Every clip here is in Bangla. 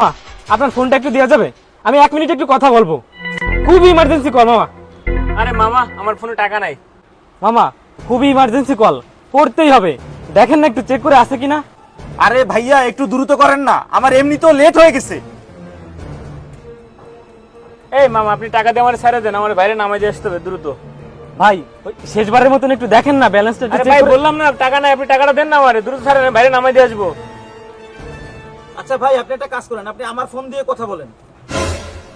মামা, আপনার ফোনটা একটু দেওয়া যাবে? আমি 1 মিনিট একটু কথা বলবো, খুবই ইমার্জেন্সি কল মামা। আরে মামা, আমার ফোনে টাকা নাই। মামা, খুবই ইমার্জেন্সি কল, করতেই হবে, দেখেন না একটু চেক করে আছে কিনা। আরে ভাইয়া একটু দ্রুত করেন না, আমার এমনি তো লেট হয়ে গেছে। এই মামা, আপনি টাকা দিয়ে আমার ছেড়ে দেন, আমার বাইরে নামাই দিয়ে আসতে হবে দ্রুত। ভাই ওই শেষবারের মতন একটু দেখেন না, ব্যালেন্সটা একটু আরে চেক ভাই, করে। বললাম না টাকা নাই, আপনি টাকাটা দেন না আমারে, দ্রুত ছাড়েন, আমি বাইরে নামাই দিয়ে আসবো। আচ্ছা ভাই, আপনি একটা কাজ করেন, আপনি আমার ফোন দিয়ে কথা বলেন।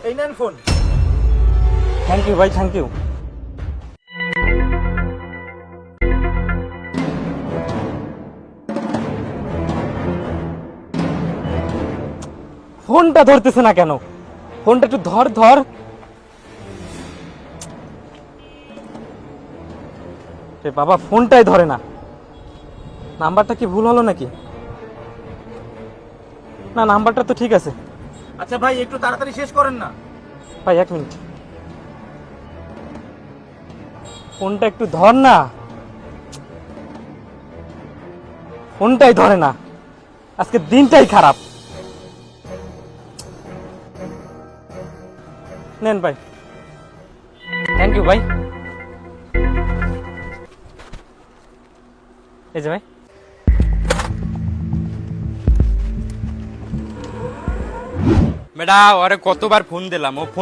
এই নেন ফোন। থ্যাংক ইউ ভাই, থ্যাংক ইউ। ফোনটা ধরতেছে না কেন? ফোনটা একটু ধর ধর। এ বাবা, ফোনটাই ধরে না। নাম্বারটা কি ভুল হলো নাকি? না, নাম্বারটা তো ঠিক আছে। আচ্ছা ভাই, একটু তাড়াতাড়ি শেষ করেন না। ভাই 1 মিনিট, ফোনটা একটু ধর না। ফোনটাই ধরে না, আজকে দিনটাই খারাপ। নেন ভাই, থ্যাংক ইউ ভাই। এই যে ভাই। বেটা ওরে কতবার ফোন দিলাম, ও ফোন